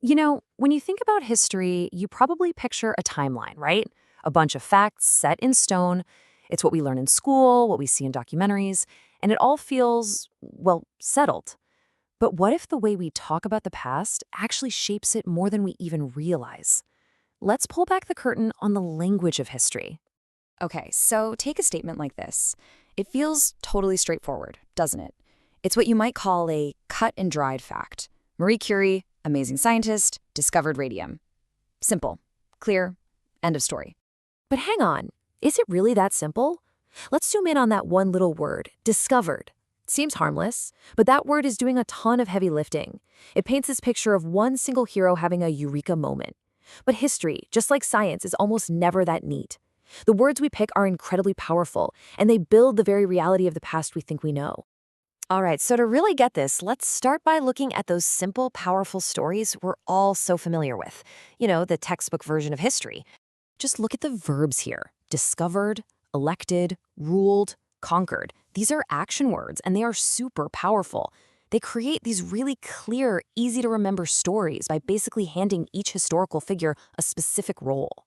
When you think about history, you probably picture a timeline, right? A bunch of facts set in stone. It's what we learn in school, what we see in documentaries, and it all feels, well, settled. But what if the way we talk about the past actually shapes it more than we even realize? Let's pull back the curtain on the language of history. Okay, so take a statement like this. It feels totally straightforward, doesn't it? It's what you might call a cut and dried fact. Marie Curie, amazing scientist, discovered radium. Simple, clear, end of story. But hang on, is it really that simple? Let's zoom in on that one little word, discovered. Seems harmless, but that word is doing a ton of heavy lifting. It paints this picture of one single hero having a eureka moment. But history, just like science, is almost never that neat. The words we pick are incredibly powerful, and they build the very reality of the past we think we know. All right, so to really get this, let's start by looking at those simple, powerful stories we're all so familiar with. The textbook version of history. Just look at the verbs here. Discovered, elected, ruled, conquered. These are action words, and they are super powerful. They create these really clear, easy-to-remember stories by basically handing each historical figure a specific role.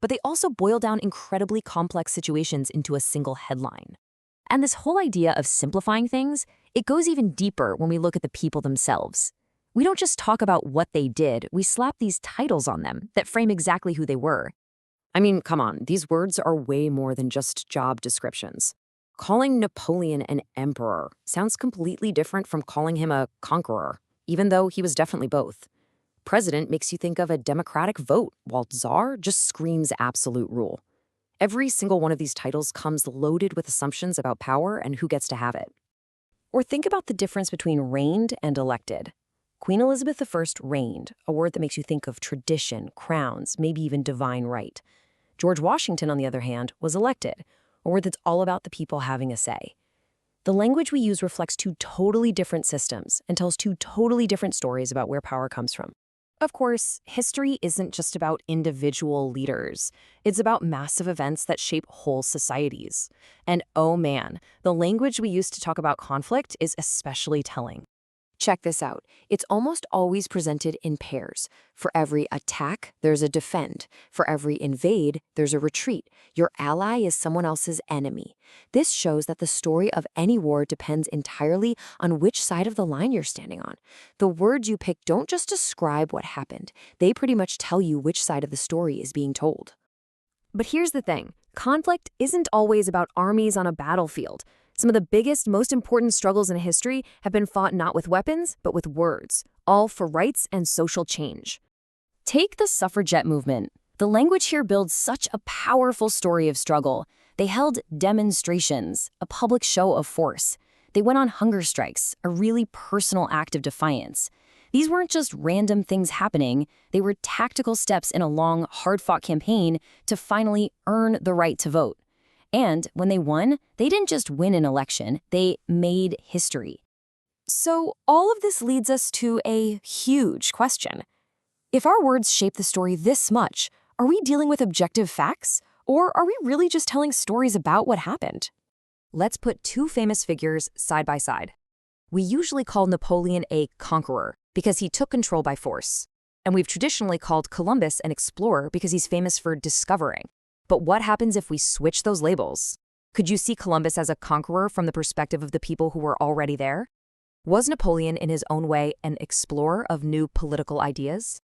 But they also boil down incredibly complex situations into a single headline. And this whole idea of simplifying things, it goes even deeper when we look at the people themselves. We don't just talk about what they did, we slap these titles on them that frame exactly who they were. I mean, come on, these words are way more than just job descriptions. Calling Napoleon an emperor sounds completely different from calling him a conqueror, even though he was definitely both. President makes you think of a democratic vote, while czar just screams absolute rule. Every single one of these titles comes loaded with assumptions about power and who gets to have it. Or think about the difference between reigned and elected. Queen Elizabeth I reigned, a word that makes you think of tradition, crowns, maybe even divine right. George Washington, on the other hand, was elected, a word that's all about the people having a say. The language we use reflects two totally different systems and tells two totally different stories about where power comes from. Of course, history isn't just about individual leaders. It's about massive events that shape whole societies. And oh man, the language we use to talk about conflict is especially telling. Check this out. It's almost always presented in pairs. For every attack, there's a defend. For every invade, there's a retreat. Your ally is someone else's enemy. This shows that the story of any war depends entirely on which side of the line you're standing on. The words you pick don't just describe what happened. They pretty much tell you which side of the story is being told. But here's the thing. Conflict isn't always about armies on a battlefield. Some of the biggest, most important struggles in history have been fought not with weapons, but with words, all for rights and social change. Take the suffragette movement. The language here builds such a powerful story of struggle. They held demonstrations, a public show of force. They went on hunger strikes, a really personal act of defiance. These weren't just random things happening. They were tactical steps in a long, hard-fought campaign to finally earn the right to vote. And when they won, they didn't just win an election, they made history. So all of this leads us to a huge question. If our words shape the story this much, are we dealing with objective facts? Or are we really just telling stories about what happened? Let's put two famous figures side by side. We usually call Napoleon a conqueror because he took control by force. And we've traditionally called Columbus an explorer because he's famous for discovering. But what happens if we switch those labels? Could you see Columbus as a conqueror from the perspective of the people who were already there? Was Napoleon, in his own way, an explorer of new political ideas?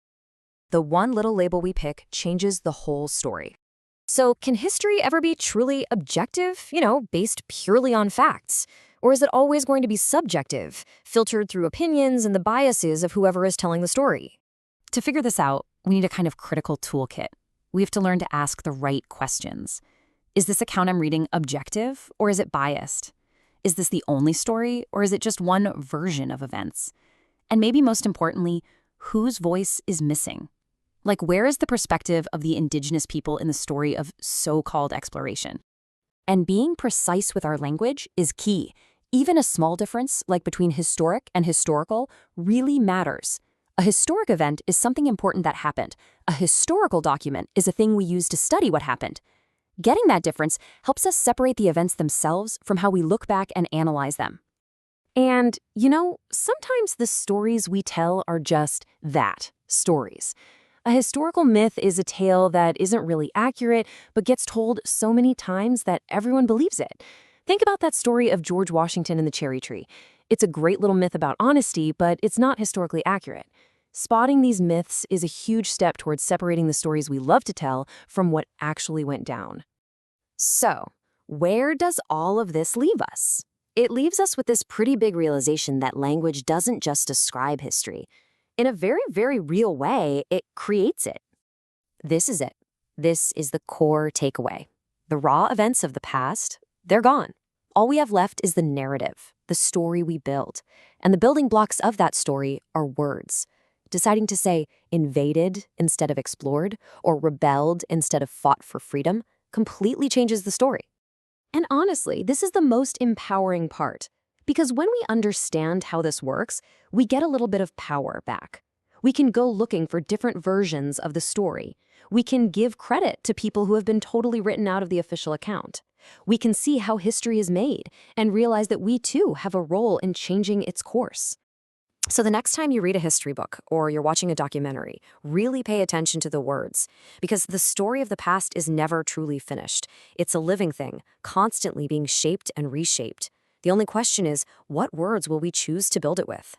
The one little label we pick changes the whole story. So can history ever be truly objective, based purely on facts? Or is it always going to be subjective, filtered through opinions and the biases of whoever is telling the story? To figure this out, we need a kind of critical toolkit. We have to learn to ask the right questions. Is this account I'm reading objective, or is it biased? Is this the only story, or is it just one version of events? And maybe most importantly, whose voice is missing? Like, where is the perspective of the indigenous people in the story of so-called exploration? And being precise with our language is key. Even a small difference, like between historic and historical, really matters. A historic event is something important that happened. A historical document is a thing we use to study what happened. Getting that difference helps us separate the events themselves from how we look back and analyze them. And, sometimes the stories we tell are just that. Stories. A historical myth is a tale that isn't really accurate, but gets told so many times that everyone believes it. Think about that story of George Washington and the cherry tree. It's a great little myth about honesty, but it's not historically accurate. Spotting these myths is a huge step towards separating the stories we love to tell from what actually went down. So, where does all of this leave us? It leaves us with this pretty big realization that language doesn't just describe history. In a very, very real way, it creates it. This is it. This is the core takeaway. The raw events of the past, they're gone. All we have left is the narrative, the story we build. And the building blocks of that story are words. Deciding to say invaded instead of explored, or rebelled instead of fought for freedom, completely changes the story. And honestly, this is the most empowering part. Because when we understand how this works, we get a little bit of power back. We can go looking for different versions of the story. We can give credit to people who have been totally written out of the official account. We can see how history is made and realize that we too have a role in changing its course. So the next time you read a history book or you're watching a documentary, really pay attention to the words, because the story of the past is never truly finished. It's a living thing, constantly being shaped and reshaped. The only question is, what words will we choose to build it with?